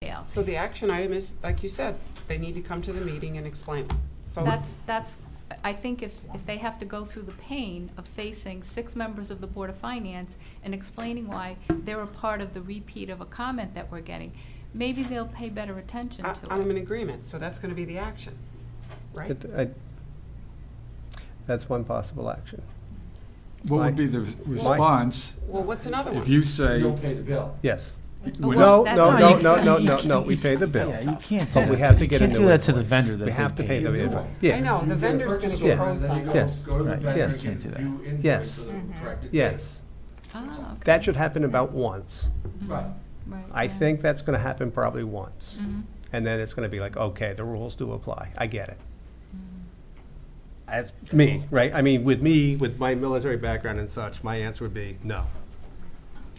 detail. So the action item is, like you said, they need to come to the meeting and explain. So That's, I think if they have to go through the pain of facing 6 members of the Board of Finance and explaining why they're a part of the repeat of a comment that we're getting, maybe they'll pay better attention to it. I'm in agreement, so that's gonna be the action, right? That's one possible action. What would be the response Well, what's another one? if you say, Don't pay the bill. Yes. when- Well, No, we pay the bill. Yeah, you can't do But we that. have to You get a can't new do that to the invoice. vendor that We have to they pay the paid. invoice. I Yeah, know, You the get a vendor's gonna purchase get order, hosed then on you that. go- Yes. Go to the Right. vendor Yes. and Can't get do a new invoice Yes. for the corrected yes. Oh, okay. That should happen about once. date. Right. Right, I yeah. think that's gonna happen probably once. Mhm. And then it's gonna be like, okay, the rules do apply. I get it. As me, right? I mean, with me, with my military background and such, my answer would be no.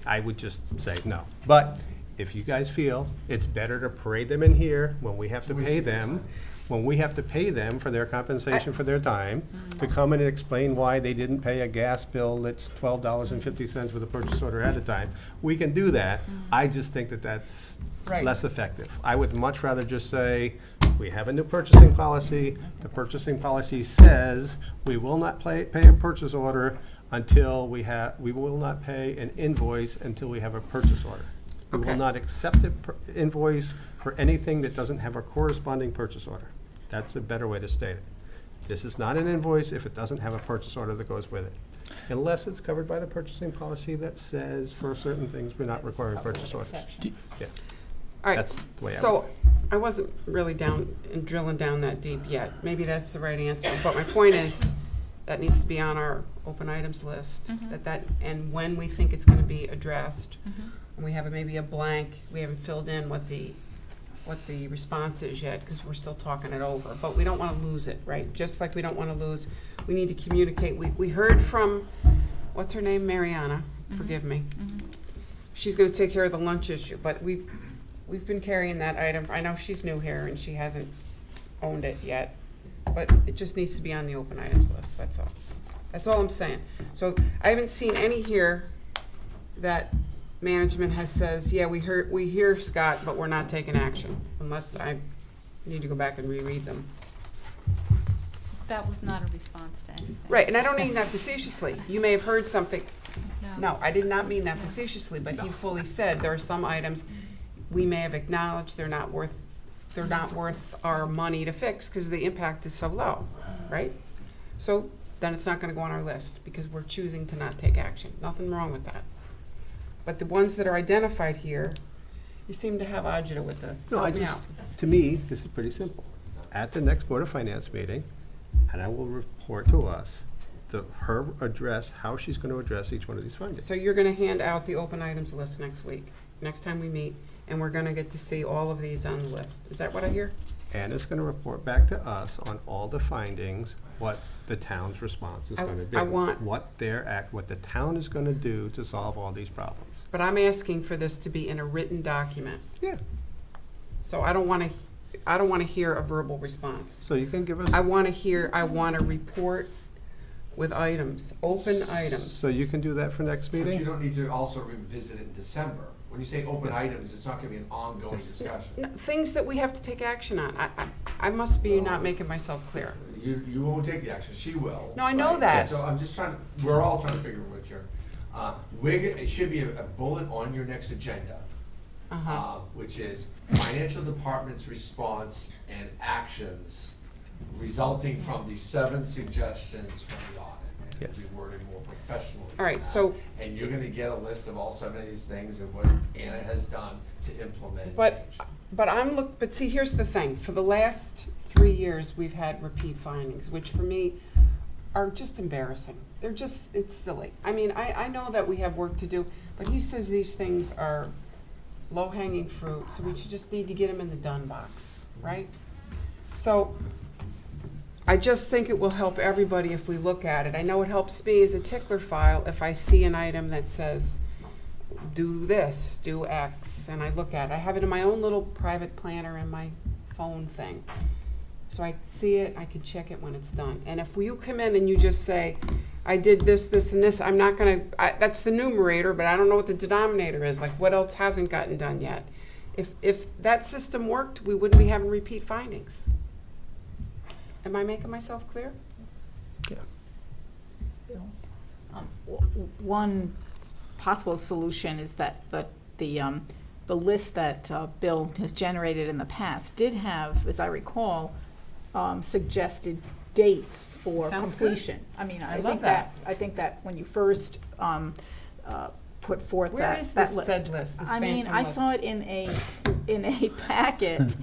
I would just say no. But if you guys feel it's better to parade them in here when we have to pay them, when we have to pay them for their compensation for their time, to come in and explain why they didn't pay a gas bill that's $12.50 with a purchase order at a time, we can do that. I just think that that's Right. less effective. I would much rather just say, we have a new purchasing policy. The purchasing policy says we will not pay a purchase order until we will not pay an invoice until we have a purchase order. We will Okay. not accept an invoice for anything that doesn't have a corresponding purchase order. That's a better way to state it. This is not an invoice if it doesn't have a purchase order that goes with it. Unless it's covered by the purchasing policy that says for certain things, we're not requiring purchase orders. Yeah. All right, That's the way I so I wasn't really drilling down that deep yet. Maybe that's the right answer, but my point is, that needs to be on our open items list. Mhm. And when we think it's gonna be addressed, Mhm. and we have maybe a blank, we haven't filled in what the response is yet, because we're still talking it over, but we don't wanna lose it, right? Just like we don't wanna lose, we need to communicate. We heard from, what's her name, Mariana, forgive me. Mhm. She's gonna take care of the lunch issue, but we've been carrying that item. I know she's new here and she hasn't owned it yet, but it just needs to be on the open items list, that's all. That's all I'm saying. So I haven't seen any here that management has says, yeah, we hear Scott, but we're not taking action, unless I need to go back and reread them. That was not a response to anything. Right, and I don't mean that facetiously. You may have heard something. No, I did not mean that No. facetiously, but he fully said there are some items we may have acknowledged they're not worth our money to fix because the impact is so low, right? So then it's not gonna go on our list because we're choosing to not take action. Nothing wrong with that. But the ones that are identified here, you seem to have agita with this. No, Help me out. to me, this is pretty simple. At the next Board of Finance meeting, and I will report to us, her address, how she's gonna address each one of these findings. So you're gonna hand out the open items list next week, next time we meet, and we're gonna get to see all of these on the list. Is that what I hear? Anna's gonna report back to us on all the findings, what the town's response is I- gonna be. I want- what the town is gonna do to solve all these problems. But I'm asking for this to be in a written document. Yeah, So I don't wanna hear a verbal response. so you can give us, I wanna report with items, open items. so you can do that for next But you meeting? don't need to also revisit it in December. When you say open items, it's not gonna be an ongoing discussion. No, things that we have to take action on. I must be not making myself clear. You won't take the action, she will. No, I know right? that. So I'm just we're all trying to figure what you're, it should be a bullet on your next agenda, Uh-huh. which is financial department's response and actions resulting from the 7 suggestions from the audit. And Yes. it'll be worded more professionally. All right, so, And you're gonna get a list of all 7 of these things and what Anna has done to implement. but see, here's the thing. For the last 3 years, we've had repeat findings, which for me are just embarrassing. It's silly. I mean, I know that we have work to do, but he says these things are low-hanging fruit, so we should just need to get them in the done box, right? So, I just think it will help everybody if we look at it. I know it helps me as a tickler file if I see an item that says, do this, do X, and I look at it. I have it in my own little private planner in my phone thing. So I see it, I can check it when it's done. And if you come in and you just say, I did this, this, and this, I'm not gonna, that's the numerator, but I don't know what the denominator is, like what else hasn't gotten done yet. If that system worked, we wouldn't be having repeat findings. Am I making myself clear? One possible solution is that the list that Bill has generated in the past did have, as I recall, suggested dates for Sounds good. completion. I mean, I I love think that. that when you first put forth Where that is that this list. said list, this I mean, phantom I list? saw it in a packet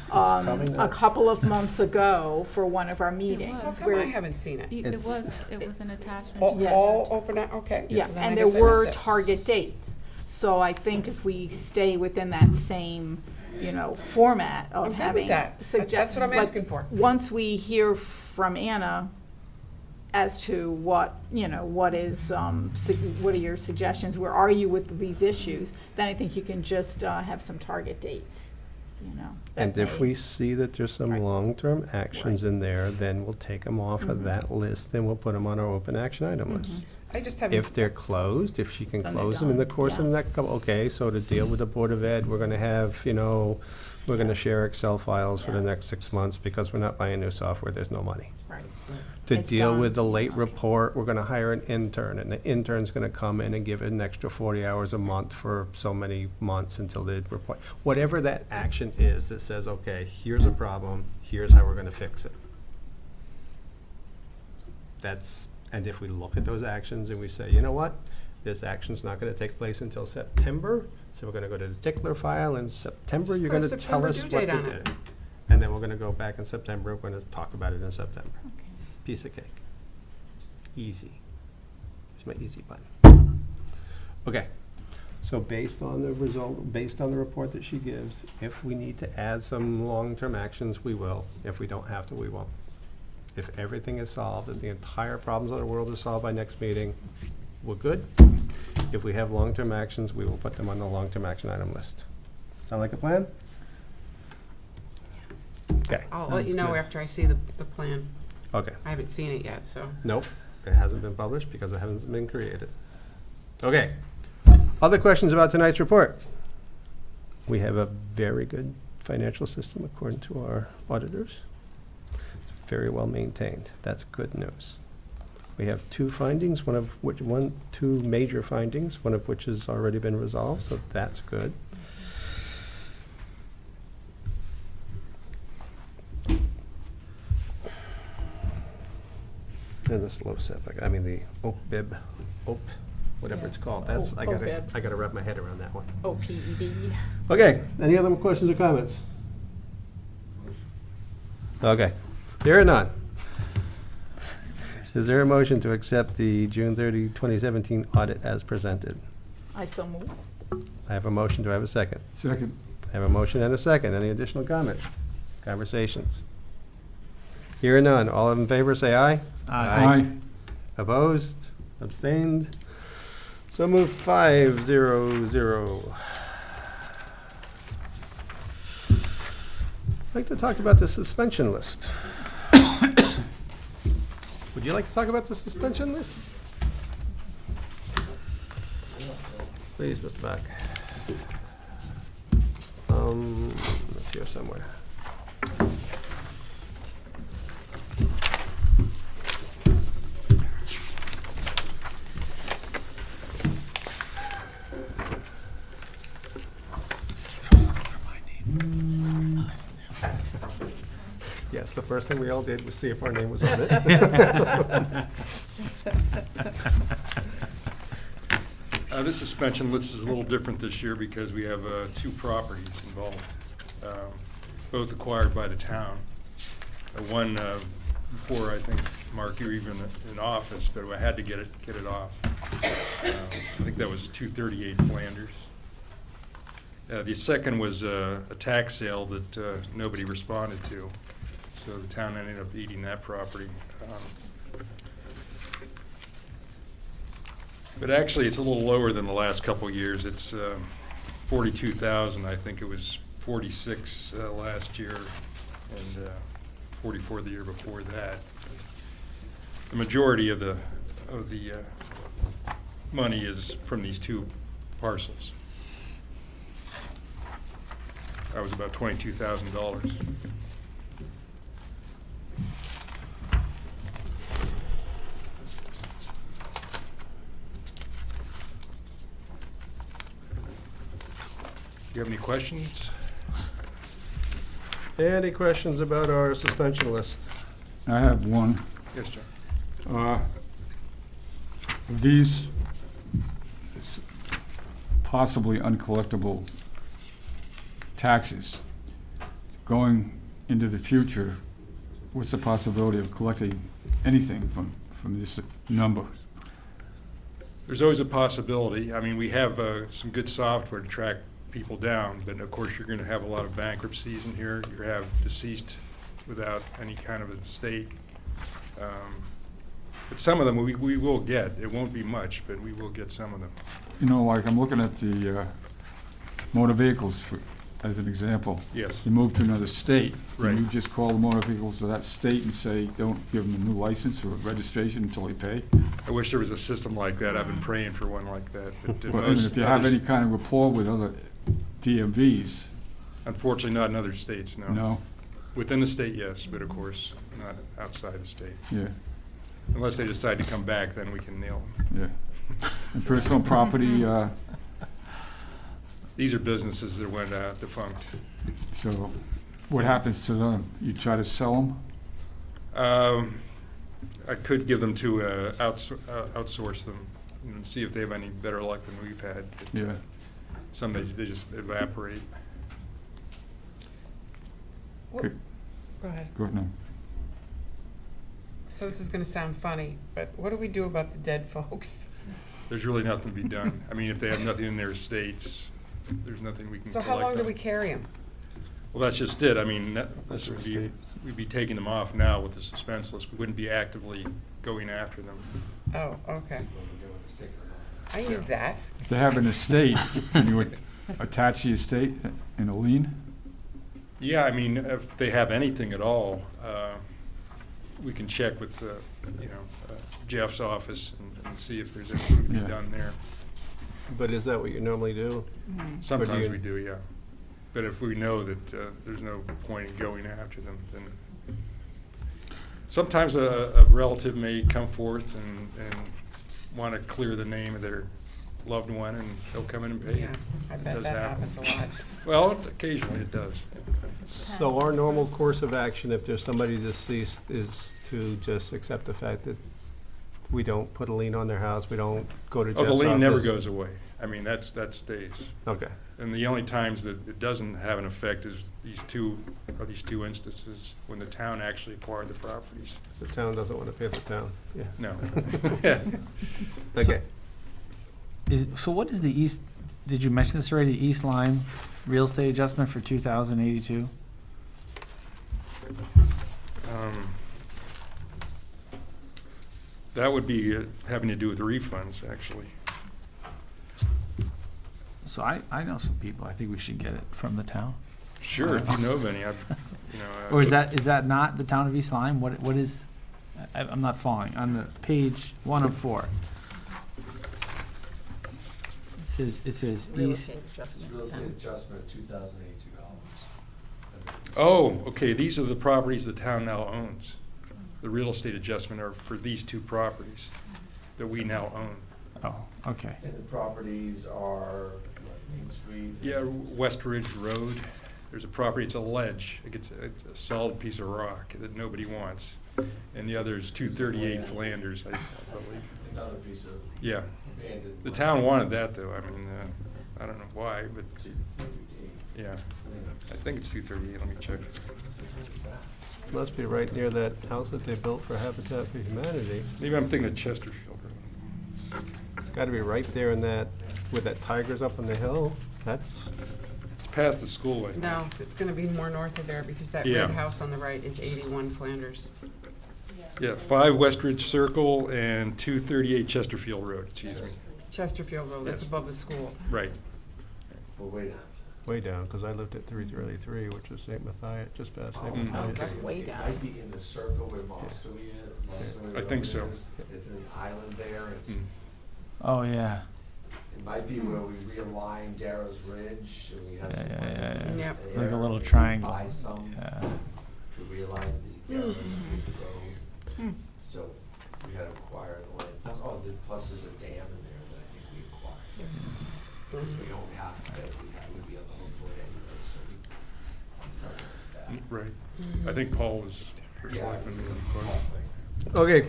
probably a not. couple of months ago for one of our meetings. How come where- I haven't seen it? It was an attachment. All, to Yes. all open, okay. Yeah, Then I and there guess I were missed it. target dates. So I think if we stay within that same, format I'm of good having. with that. That's what I'm like, asking for. Once we hear from Anna as to what is, what are your suggestions, where are you with these issues, then I think you can just have some target dates, that And if may- we see that there's some Right. long-term actions in there, then we'll take them off of that list, then we'll put them on our open action item list. I just haven't. If they're closed, if she can Then they're close them in the done, course of yeah. the next couple, okay, so to deal with the Board of Ed, we're gonna have, we're gonna share Excel files for the Yeah. next 6 months because we're not buying new software, there's no money. Right. To It's deal with the done. late Okay. report, we're gonna hire an intern, and the intern's gonna come in and give it an extra 40 hours a month for so many months until they report. Whatever that action is that says, okay, here's a problem, here's how we're gonna fix it. And if we look at those actions and we say, you know what, this action's not gonna take place until September, so we're gonna go to the tickler file in September, Just you're put a gonna tell September us due what date to on do. it. And then we're gonna go back in September, we're gonna talk about it in September. Okay. Piece of cake. Easy. It's my easy button. Okay, so based on the report that she gives, if we need to add some long-term actions, we will. If we don't have to, we won't. If everything is solved, if the entire problems of the world are solved by next meeting, we're good. If we have long-term actions, we will put them on the long-term action item list. Sound like a plan? Okay, I'll let you Sounds know good. after I see the plan. okay. I haven't seen it yet, so. Nope, it hasn't been published because it hasn't been created. Okay. Other questions about tonight's report? We have a very good financial system according to our auditors. It's very well maintained. That's good news. We have two major findings, one of which has already been resolved, so that's good. And the slow setback, the OPBIB, whatever it's Yes, called, that's, I OPBIB. gotta wrap my head around that one. OPEB. Okay, any other questions or comments? Okay, here or none? Is there a motion to accept the June 30, 2017 audit as presented? I so move. I have a motion, do I have a second? Second. I have a motion and a second, any additional comments, conversations? Here or none, all in favor say aye. Aye. Opposed, abstained, so moved 5-0-0. I'd like to talk about the suspension list. Would you like to talk about the suspension list? Please, Mr. Beck. It's here somewhere. Yes, the first thing we all did was see if our name was on it. This suspension list is a little different this year because we have two properties involved, both acquired by the town. One before, I think, Mark, you were even in office, but I had to get it off. I think that was 238 Flanders. The second was a tax sale that nobody responded to, so the town ended up eating that property. But actually, it's a little lower than the last couple of years. It's 42,000. I think it was 46 last year, and 44 the year before that. The majority of the money is from these two parcels. That was about $22,000. Do you have any questions? Any questions about our suspension list? I have one. Yes, John. These possibly uncollectible taxes going into the future, what's the possibility of collecting anything from this number? There's always a possibility. I mean, we have some good software to track people down, but of course, you're going to have a lot of bankruptcies in here. You have deceased without any kind of estate. But some of them we will get. It won't be much, but we will get some of them. You know, like I'm looking at the motor vehicles as an example. Yes. You move to another state. Right. And you just call the motor vehicles to that state and say, don't give them a new license or registration until they pay. I wish there was a system like that. I've been praying for one like that. But Well, and if you have others- any kind of rapport with other DMVs, Unfortunately, not in other states, no. no? Within the state, yes, but of course, not outside the state. Yeah, Unless they decide to come back, then we can nail them. yeah. And personal property, These are businesses that went defunct. so what happens to them? You try to sell them? I could give them to outsource them and see if they have any better luck than we've had. But, Yeah. some they just evaporate. Okay. Go ahead. Go ahead now. So this is gonna sound funny, but what do we do about the dead folks? There's really nothing to be done. I mean, if they have nothing in their estates, there's nothing we can So collect. how long do on. we carry them? Well, that's just it. I mean, That's this would their be, estates. we'd be taking them off now with the suspense list. We wouldn't be actively going after them. Oh, okay. I knew that. If they have an estate, can you attach the estate in a lien? Yeah, I mean, if they have anything at all, we can check with, Jeff's office and see if there's anything to be Yeah. done there. But is that what you normally do? Sometimes you- we do, yeah. But if we know that there's no point in going after them, then sometimes a relative may come forth and want to clear the name of their loved one, and they'll come in and pay. Yeah, I It bet does that happen. happens a lot. Well, occasionally it does. So our normal course of action, if there's somebody deceased, is to just accept the fact that we don't put a lien on their house, we don't go to Jeff's Oh, office? the lien never goes away. I mean, that stays. Okay. And the only times that it doesn't have an effect is these two instances when the town actually acquired the properties. The town doesn't want to pay the town, yeah. No. Okay. So what is the East, did you mention this already, the East Lyme real estate adjustment for 2082? That would be having to do with refunds, actually. So I know some people, I think we should get it from the town. Sure, if you know of any, Or is that not the town of East Lyme? What is, I'm not following, on the page 1 of 4. It says Real East, estate adjustment. Real estate adjustment, $2,082. Oh, okay, these are the properties the town now owns. The real estate adjustment are for these two properties that we now own. oh, okay. And the properties are Main Street? Yeah, West Ridge Road, there's a property, it's a ledge, it's a solid piece of rock that nobody wants. And the other is 238 Flanders, I believe. Another piece of Yeah, abandoned. the town wanted that though, I mean, I don't know why, but, yeah, I think it's 238, let me check. Must be right near that house that they built for Habitat for Humanity. Maybe I'm thinking of Chesterfield Road. It's got to be right there in that, where that tiger's up on the hill. That's, It's past the school, I think. No, it's gonna be more north of there because that Yeah. red house on the right is 81 Flanders. Yeah, 5 Westridge Circle and 238 Chesterfield Road, excuse me. Chesterfield Road, that's Yes. above the school. Right. Well, wait. way down, because I lived at 333, which is St. Matthias, just past St. Mm. Matthias. That's way down. It might be in the circle where Mostowy is. I think so. It's an island there, it's, Mm. Oh, yeah. It might be where we realign Darrow's Ridge and we have some Yeah, money yeah, in yeah. Yep. there, Like a little maybe triangle. Buy some Yeah. to realign the Darrow's Ridge Road. Hmm. So we had to acquire the land. Plus there's a dam in there that I think we acquired. So we own half of it, we would be on the hook for it anyway, so we something like that. Right. I think Paul was first Yeah, selectman. whole thing. Okay,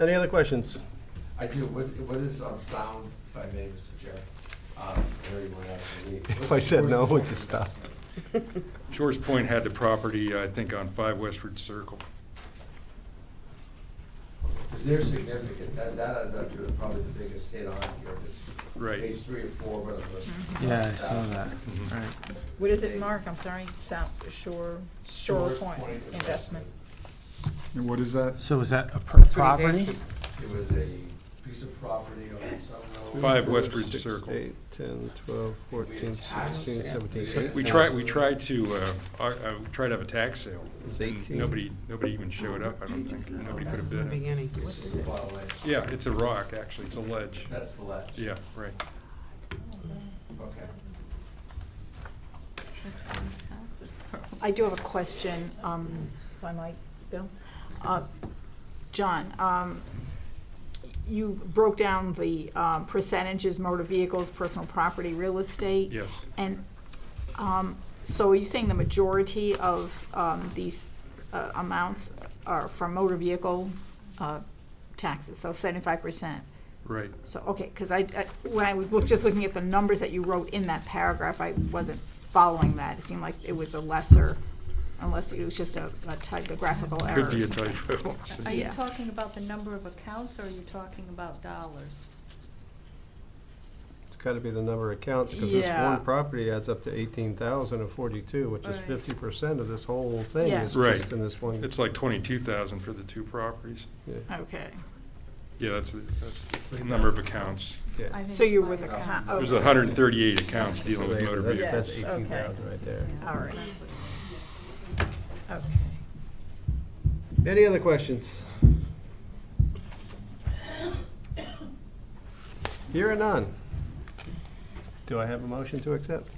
any other questions? I do, what is sound, if I may, Mr. Chair? I know you want to ask me. If I said no, would you stop? Shores Point had the property, I think, on 5 Westward Circle. Because they're significant, that adds up to probably the biggest hit on here, it's Right. page 3 or 4, where Yeah, I saw that. Mhm. Right. What is it, Mark? I'm sorry, Shore Shores Point Investment. And what is that? So is that a That's what he's property? asking. It was a piece of property on some road. 5 Westward 6, Circle. 8, 10, 12, 14, 16, 17, So 18. We tried to have a tax sale. It's and 18. Nobody even showed up, I don't think. Nobody put a This is the bid in. beginning. It's just a pile of land. Yeah, it's a rock, actually, it's a ledge. That's the ledge. Yeah, right. Okay. I do have a question, if I might, Bill. John, you broke down the percentages, motor vehicles, personal property, real estate. Yes. And so are you saying the majority of these amounts are from motor vehicle taxes, so 75%? Right. So, okay, because when I was just looking at the numbers that you wrote in that paragraph, I wasn't following that. It seemed like it was a lesser, unless it was just a typographical error. Could be a typo. Let's see. Are you Yeah. talking about the number of accounts, or are you talking about dollars? It's gotta be the number of accounts, because this Yeah. one property adds up to 18,042, which is Right. 50% of this whole thing Yeah. is Right. just in this one. It's like 22,000 for the 2 properties. Yeah, Okay, Yeah, that's the number of accounts. yeah. I think so you're with five account, There's okay. 138 accounts dealing with motor That's, vehicles. that's Yes, okay. 18,000 right there. All right. Okay. Any other questions? Here or none? Do I have a motion to accept?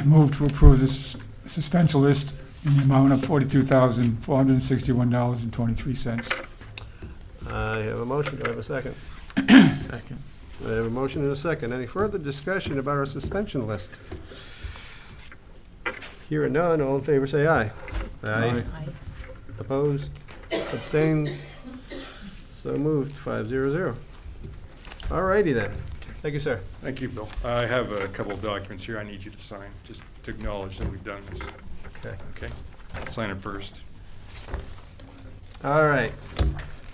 Move to approve this suspension list in the amount of $42,461.23. I have a motion, do I have a second? Second. I have a motion and a second. Any further discussion about our suspension list? Here or none, all in favor say aye. Aye. Opposed? Abstained? So moved, 500. All righty then. Thank you, sir. Thank you, Bill. I have a couple of documents here I need you to sign, just to acknowledge that we've done this. Okay. Okay? I'll sign it first. All right.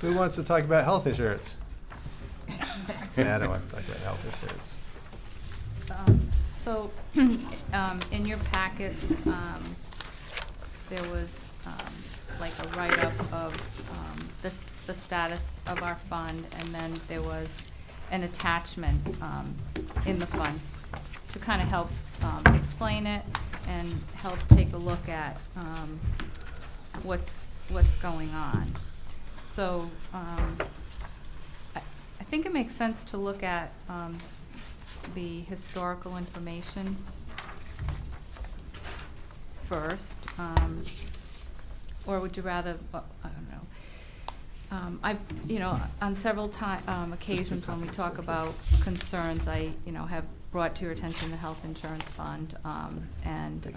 Who wants to talk about health insurance? Yeah, I don't want to talk about health insurance. So, in your packets, there was, like a write-up of, the status of our fund, and then there was an attachment, in the fund to kind of help, explain it and help take a look at, what's going on. So, I think it makes sense to look at, the historical information first, or would you rather, well, I don't know. I've, on several occasions when we talk about concerns, I, have brought to your attention the health insurance fund, and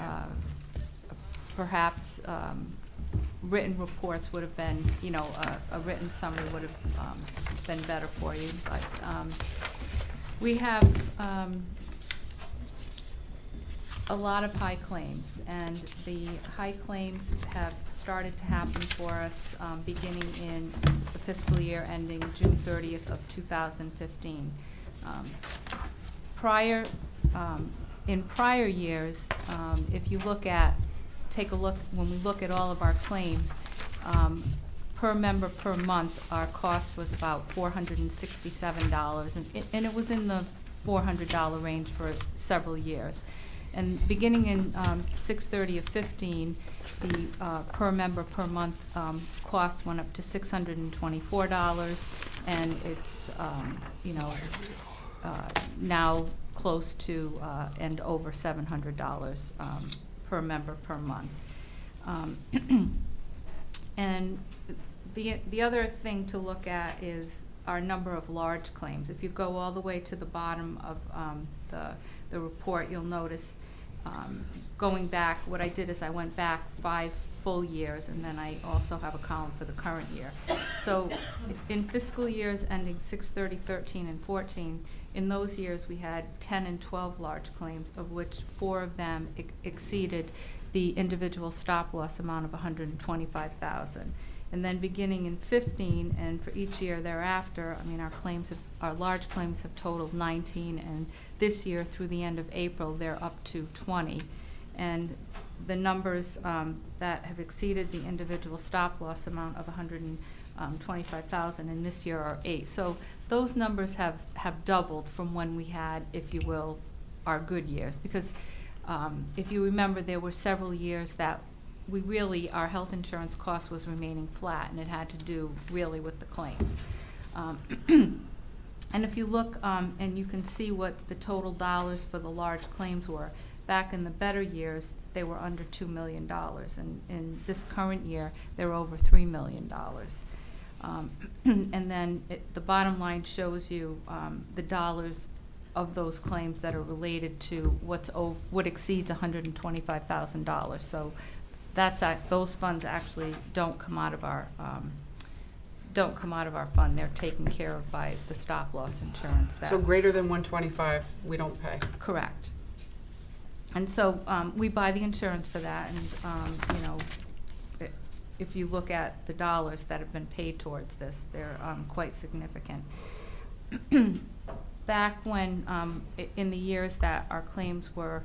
perhaps written reports would have been, a written summary would have been better for you, but we have a lot of high claims, and the high claims have started to happen for us beginning in the fiscal year ending June 30th of 2015. In prior years, if you take a look, when we look at all of our claims, per member per month, our cost was about $467, and it was in the $400 range for several years. And beginning in 6/30 of 15, the per member per month cost went up to $624, and it's, now close to and over $700 per member per month. And the other thing to look at is our number of large claims. If you go all the way to the bottom of the report, you'll notice going back, what I did is I went back 5 full years, and then I also have a column for the current year. So in fiscal years ending 6/30/13 and 14, in those years we had 10 and 12 large claims, of which 4 of them exceeded the individual stop loss amount of $125,000. And then beginning in 15 and for each year thereafter, I mean, our large claims have totaled 19, and this year through the end of April, they're up to 20. And the numbers that have exceeded the individual stop loss amount of $125,000 in this year are 8. So those numbers have doubled from when we had, if you will, our good years. Because if you remember, there were several years that our health insurance cost was remaining flat, and it had to do really with the claims. And if you look, and you can see what the total dollars for the large claims were, back in the better years, they were under $2 million. And in this current year, they're over $3 million. And then the bottom line shows you the dollars of those claims that are related to what exceeds $125,000. So those funds actually don't come out of our fund. They're taken care of by the stop loss insurance. So greater than 125, we don't pay. Correct. And so we buy the insurance for that, and if you look at the dollars that have been paid towards this, they're quite significant. Back when, in the years that our claims were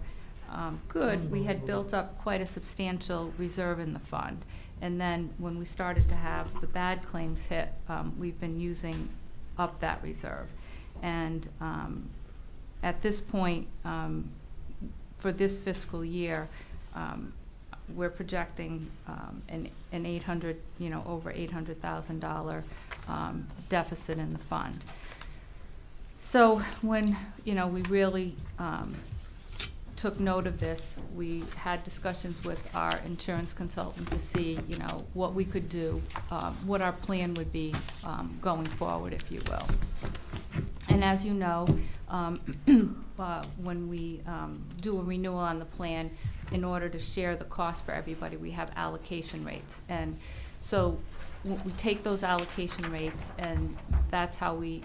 good, we had built up quite a substantial reserve in the fund. And then when we started to have the bad claims hit, we've been using up that reserve. And at this point, for this fiscal year, we're projecting an over $800,000 deficit in the fund. So when we really took note of this, we had discussions with our insurance consultant to see what we could do, what our plan would be going forward, if you will. And as you know, when we do a renewal on the plan, in order to share the cost for everybody, we have allocation rates. And so we take those allocation rates, and that's how we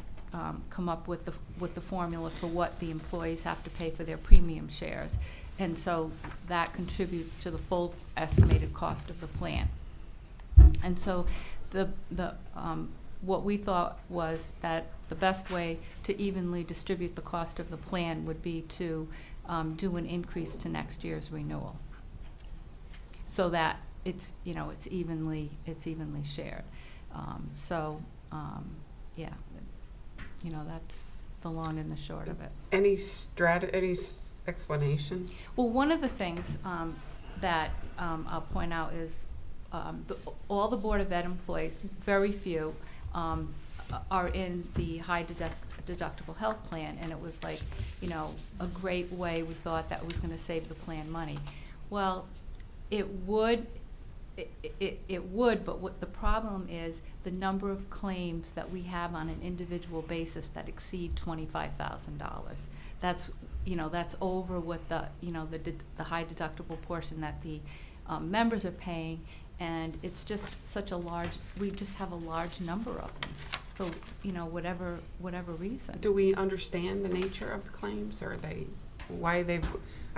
come up with the formula for what the employees have to pay for their premium shares. And so that contributes to the full estimated cost of the plan. And so what we thought was that the best way to evenly distribute the cost of the plan would be to do an increase to next year's renewal, so that it's evenly shared. That's the long and the short of it. Any explanation? Well, one of the things that I'll point out is all the Board of Ed employees, very few, are in the high deductible health plan, and it was like, a great way we thought that was going to save the plan money. Well, it would, but what the problem is the number of claims that we have on an individual basis that exceed $25,000. That's over what the high deductible portion that the members are paying, and it's just we just have a large number of them for whatever reason. Do we understand the nature of the claims, or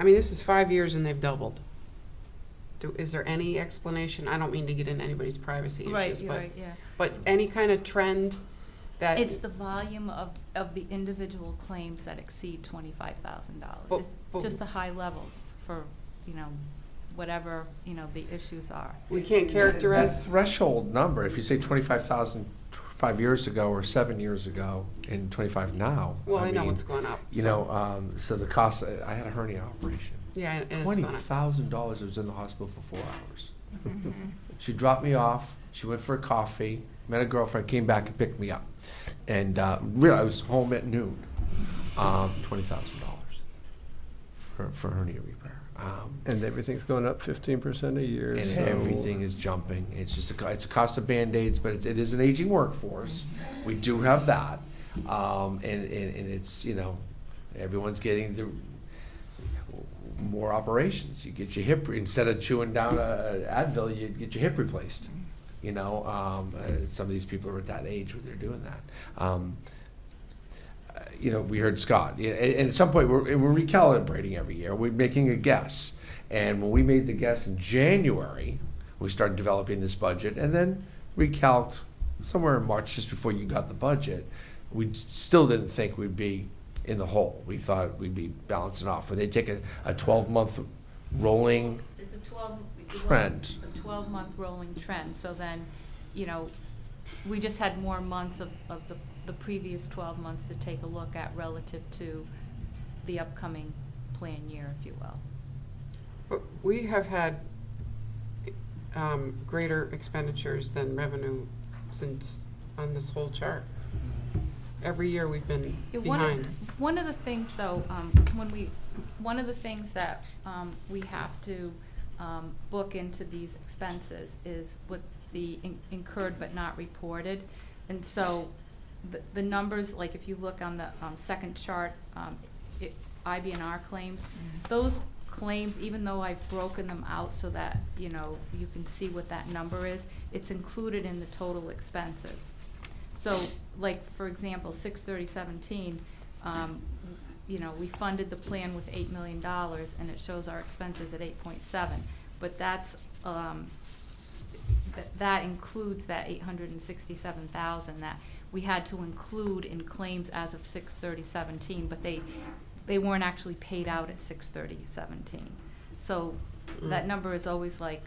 this is 5 years and they've doubled. Is there any explanation? I don't mean to get into anybody's privacy issues, but any kind of trend that... It's the volume of the individual claims that exceed $25,000. It's just a high level for, whatever, the issues are. We can't characterize... That threshold number, if you say 25,000 5 years ago or 7 years ago and 25 now. Well, I know mean, it's going up. You so- know, so the cost, I had a hernia operation. Yeah, and it's going up. $20,000. I was in the hospital for 4 hours. She dropped me off. She went for a coffee, met a girlfriend, came back and picked me up. And really, I was home at noon. $20,000 for hernia repair. And everything's going up 15% a year, And so. everything is jumping. It's just it's a cost of Band-Aids, but it is an aging workforce. We do have that. And it's, you know, everyone's getting the more operations. You get your hip, instead of chewing down a Advil, you get your hip replaced. You know, some of these people are at that age where they're doing that. You know, we heard Scott. And at some point, we're recalibrating every year. We're making a guess. And when we made the guess in January, we started developing this budget, and then recalced somewhere in March, just before you got the budget. We still didn't think we'd be in the hole. We thought we'd be balancing off. Where they take a 12-month rolling It's a 12. trend. A 12-month rolling trend, so then, you know, we just had more months of the previous 12 months to take a look at relative to the upcoming plan year, if you will. But we have had greater expenditures than revenue since, on this whole chart. Every year we've been Yeah, behind. One of the things, though, one of the things that we have to book into these expenses is what the incurred but not reported. And so the numbers, like if you look on the second chart, IBNR claims, those claims, even though I've broken them out so that, you know, you can see what that number is, it's included in the total expenses. So, like, for example, 6/30/17, you know, we funded the plan with $8 million, and it shows our expenses at 8.7. But that's, that includes that 867,000 that we had to include in claims as of 6/30/17, but they weren't actually paid out at 6/30/17. So that number is always like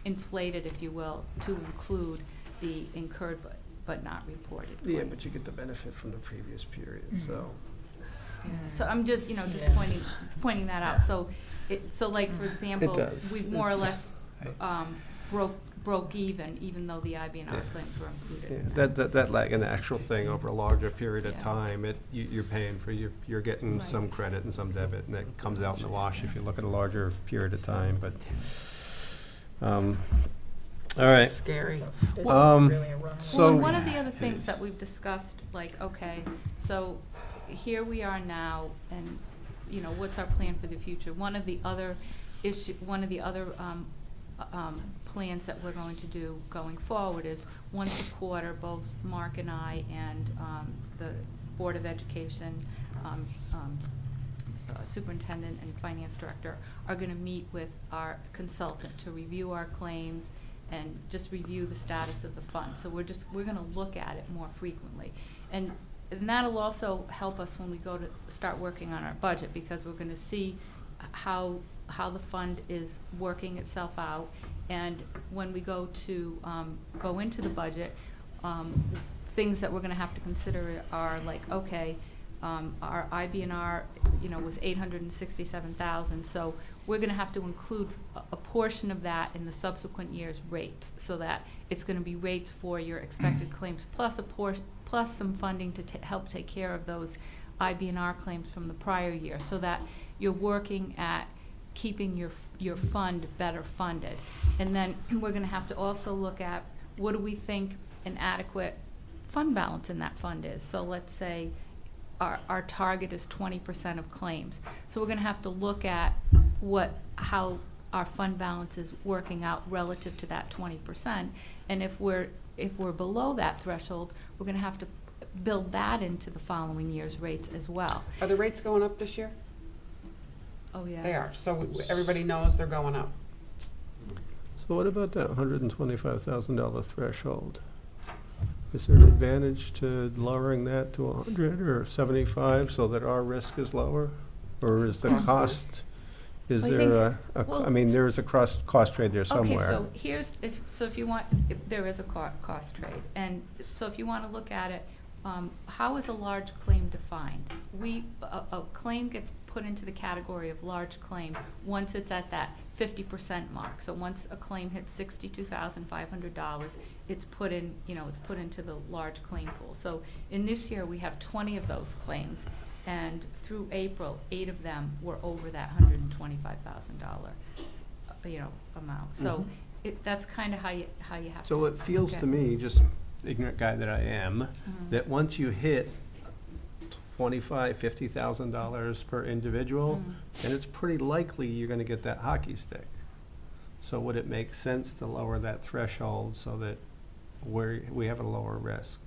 inflated, if you will, to include the incurred but not reported Yeah, claims. but you get the benefit from the previous period, Mm-hmm. so. So I'm just, you know, just pointing that out. So so like, for example, does. we've more or less broke even though the IBNR claims were included. Yeah, that like an actual thing over a larger period of Yeah. time, you're paying for, you're getting Right. some credit and some debit, and that comes out in the wash if you look at a larger period of time, but, all right. Scary. So. Well, one of the other things that we've discussed, like, okay, so here we are now, and, you know, what's our plan for the future? One of the other plans that we're going to do going forward is once a quarter, both Mark and I and the Board of Education, superintendent and finance director are going to meet with our consultant to review our claims and just review the status of the fund. So we're going to look at it more frequently. And that'll also help us when we go to start working on our budget, because we're going to see how the fund is working itself out. And when we go to go into the budget, things that we're going to have to consider are like, okay, our IBNR, you know, was 867,000. So we're going to have to include a portion of that in the subsequent year's rates, so that it's going to be rates for your expected claims plus plus some funding to help take care of those IBNR claims from the prior year, so that you're working at keeping your fund better funded. And then we're going to have to also look at what do we think an adequate fund balance in that fund is. So let's say our target is 20% of claims. So we're going to have to look at how our fund balance is working out relative to that 20%. And if we're below that threshold, we're going to have to build that into the following year's rates as well. Are the rates going up this year? Oh, yeah. They are, so everybody knows they're going up. So what about that $125,000 threshold? Is there an advantage to lowering that to 100 or 75 so that our risk is lower? Or is the Possibly. cost Is Well, I there think- well, I mean, there is a cost trade there somewhere. Okay, so here's, if you want, there is a cost trade, and so if you wanna look at it, how is a large claim defined? A claim gets put into the category of large claim once it's at that 50% mark. So once a claim hits $62,500, it's put in, it's put into the large claim pool. So in this year, we have 20 of those claims, and through April, 8 of them were over that $125,000, amount. So that's kind of how you have to. So it feels look to at it. me, just ignorant guy that I am, Mhm. that once you hit $50,000 per individual, then it's pretty likely you're gonna get that hockey stick. So would it make sense to lower that threshold so that we have a lower risk?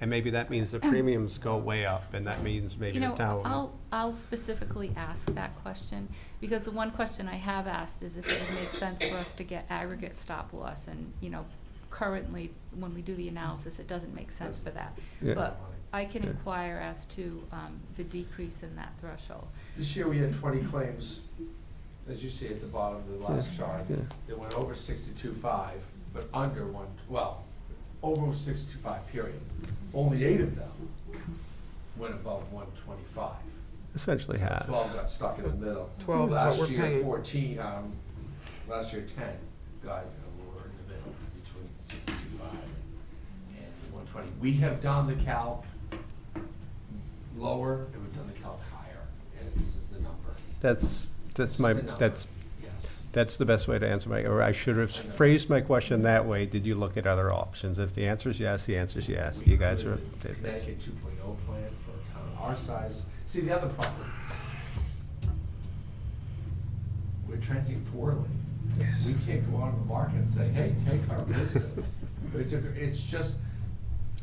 And maybe that means the premiums go way up, and that means maybe the town. I'll specifically ask that question, because the one question I have asked is if it would make sense for us to get aggregate stop loss, and, currently, when we do the analysis, it doesn't make sense for that. Yeah. But I can Yeah. inquire as to, the decrease in that threshold. This year, we had 20 claims, as you see at the bottom of the last chart, Yeah. that went over 62.5, but under over 62.5 period. Only 8 of them went above 125. Essentially So half. 12 got stuck in the middle. 12 is what Last we're year, paying. 14, last year, 10 got, were in the middle, between 62.5 and 120. We have done the calc lower, and we've done the calc higher, and this is the number. That's This is my, the number. that's Yes. the best way to answer or I should have phrased my question that way. Did you look at other options? If the answer is yes, the answer is yes. We You guys are. could Connecticut 2.0 plan for a town our size. See, the other problem, we're trending poorly. Yes. We can't go out on the market and say, hey, take our business. It's just,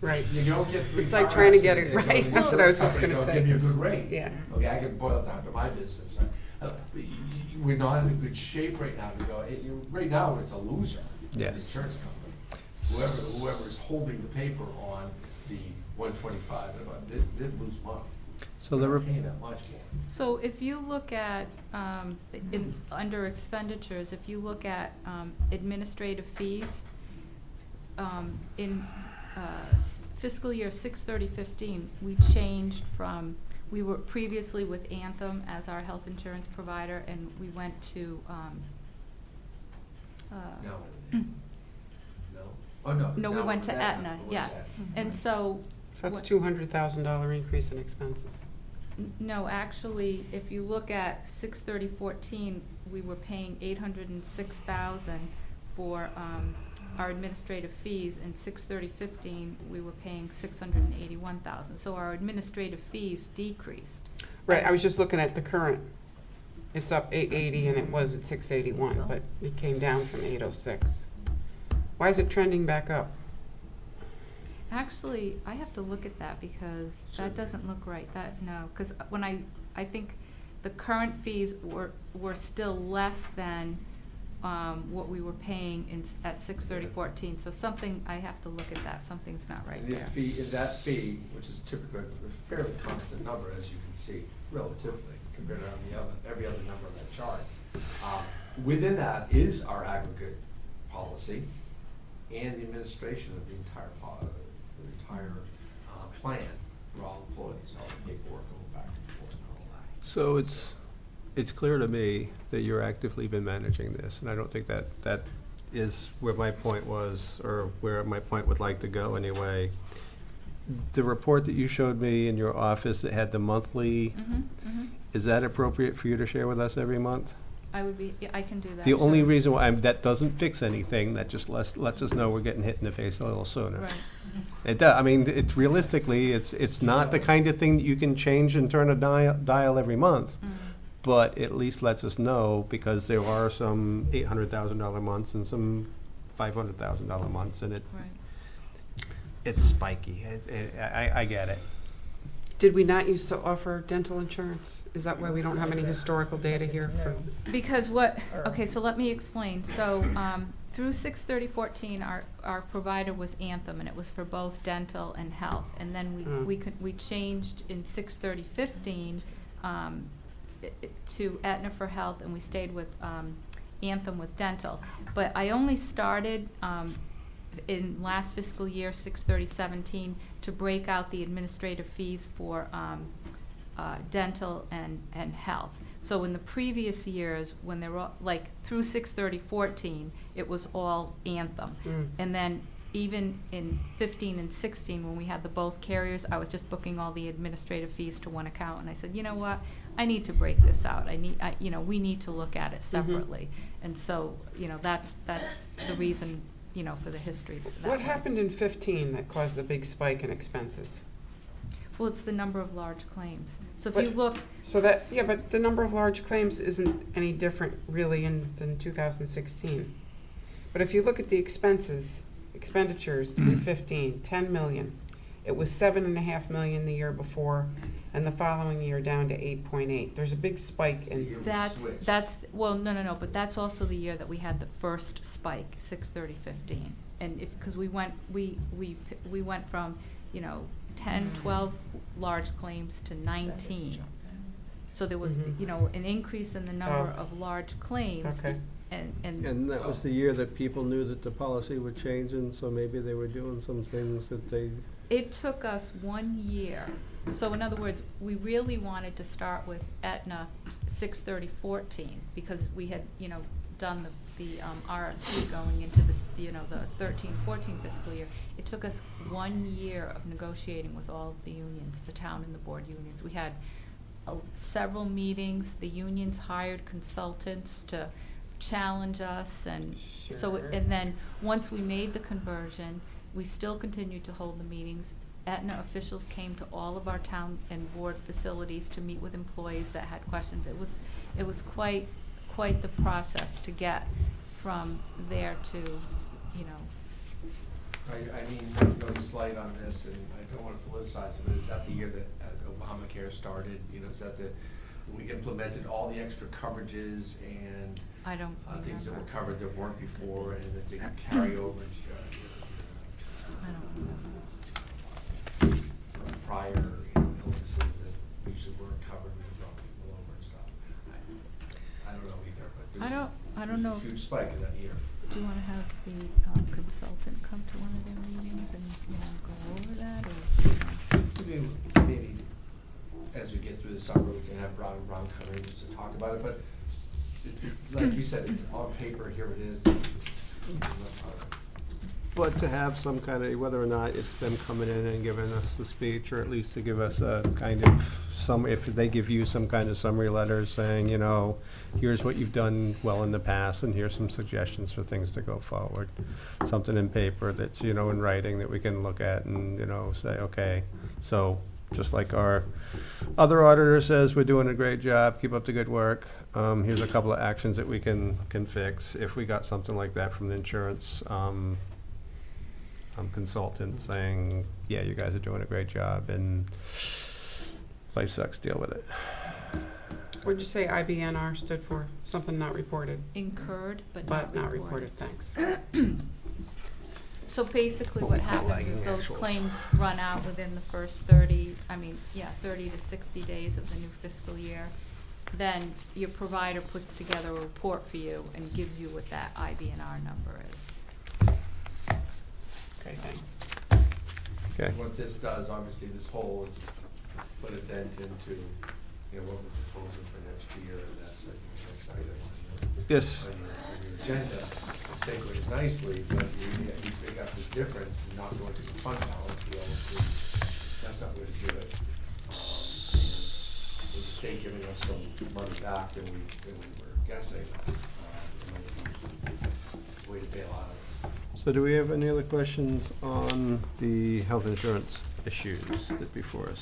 Right. you don't get 3 It's like car trying to get it accidents and right. go to the That's what I was just insurance gonna company and say. go, give me a good rate. Yeah. Okay, I can boil it down to my business. Right? We're not in a good shape right now to go, right now, it's a loser. The Yes. insurance company. Whoever's holding the paper on the 125, they lose money. So They're the, not paying that much for it. So if you look at, under expenditures, if you look at administrative fees, in fiscal year 6/30/15, we changed from, we were previously with Anthem as our health insurance provider, and we went to, No. No? Oh, no. no, we now went to we're Aetna, We went yes. to Aetna. And so. That's what- $200,000 increase in expenses. No, actually, if you look at 6/30/14, we were paying $806,000 for our administrative fees, and 6/30/15, we were paying $681,000. So our administrative fees decreased. Right, I was just looking at the current. It's up 880 and it was at 681, but it came down from 806. Why is it trending back up? Actually, I have to look at that because Sure. that doesn't look right. Because when I think the current fees were still less than what we were paying at 6/30/14. So something, I have to look at that. Something's not right And the there. fee, and that fee, which is typically a fairly constant number, as you can see, relatively, compared to every other number on that chart. Within that is our aggregate policy and the administration of the entire plan for all employees, all the paperwork going back and forth and all that. so it's clear to me that you're actively been managing this, and I don't think that is where my point was, or where my point would like to go anyway. The report that you showed me in your office that had the monthly, is that appropriate for you to share with us every month? I would be, yeah, I can do that. The only sure. reason why, that doesn't fix anything, that just lets us know we're getting hit in the face a little sooner. Right. It does, I mean, it's realistically, it's not the kind of thing that you can change and turn a dial every month, but at least lets us know, because there are some $800,000 months and some $500,000 months, and Right. it's spiky. I get it. Did we not used to offer dental insurance? Is that why we don't have any historical data here for? Because okay, so let me explain. So, through 6/30/14, our provider was Anthem, and it was for both dental and health. And then we changed in 6/30/15, to Aetna for health, and we stayed with Anthem with dental. But I only started in last fiscal year, 6/30/17, to break out the administrative fees for dental and health. So in the previous years, when they were, like, through 6/30/14, it was all Anthem. And then even in 15 and 16, when we had the both carriers, I was just booking all the administrative fees to one account, and I said, you know what, I need to break this out. We need to look at it separately. And so, that's the reason, for the history. that What way. happened in 15 that caused the big spike in expenses? Well, it's the number of large claims. So if But- you look, So but the number of large claims isn't any different really than 2016. But if you look at the expenditures in 15, 10 million. It was 7.5 million the year before, and the following year down to 8.8. There's a big spike It's the in, year we that's, switched. well, no, but that's also the year that we had the first spike, 6/30/15. And because we went from, 10, 12 large claims to 19. So there was, Mhm. an increase in the number Oh. of large claims. okay. And that was the year that people knew that the policy would change, and so maybe they were doing some things that they, It took us 1 year. So in other words, we really wanted to start with Aetna 6/30/14 because we had, done the RFP going into this, the 13-14 fiscal year. It took us 1 year of negotiating with all of the unions, the town and the board unions. We had several meetings. The unions hired consultants to challenge us, and so, Sure. and then, once we made the conversion, we still continued to hold the meetings. Aetna officials came to all of our town and board facilities to meet with employees that had questions. It was quite the process to get from there to, I mean, no slight on this, and I don't want to politicize it, but is that the year that Obamacare started? Is that we implemented all the extra coverages and I don't things that were remember. covered that weren't before, and that they could carry over I don't remember. prior illnesses that usually weren't covered and brought people over and stuff. I don't know either, but I don't know. there's a huge spike in that year. Do you wanna have the consultant come to one of their meetings and, go over that, or? Maybe as we get through the summer, we can have Brown and Brown come in just to talk about it, but it's, like you said, it's on paper, here it is. but to have some kind of, whether or not it's them coming in and giving us the speech, or at least to give us a kind of if they give you some kind of summary letter saying, here's what you've done well in the past, and here's some suggestions for things to go forward. Something in paper that's, in writing that we can look at and, say, okay, so just like our other auditor says, we're doing a great job, keep up the good work. Here's a couple of actions that we can fix. If we got something like that from the insurance consultant saying, yeah, you guys are doing a great job, and life sucks, deal with it. What'd you say IBNR stood for? Something not reported, Incurred, but but not reported, thanks. So basically What we what call happens lagging is those actuals. claims run out within the first 30 to 60 days of the new fiscal year. Then your provider puts together a report for you and gives you what that IBNR number is. Okay, thanks. Okay. What this does, obviously, this whole is put a dent into, what we're proposing for next year, and that's like the next item Yes. on your agenda. It segues nicely, but you pick up this difference and not going to the fund balance, that's not the way to do it. With the state giving us some money back than we were guessing, way to bail out of this. So do we have any other questions on the health insurance issues that before us?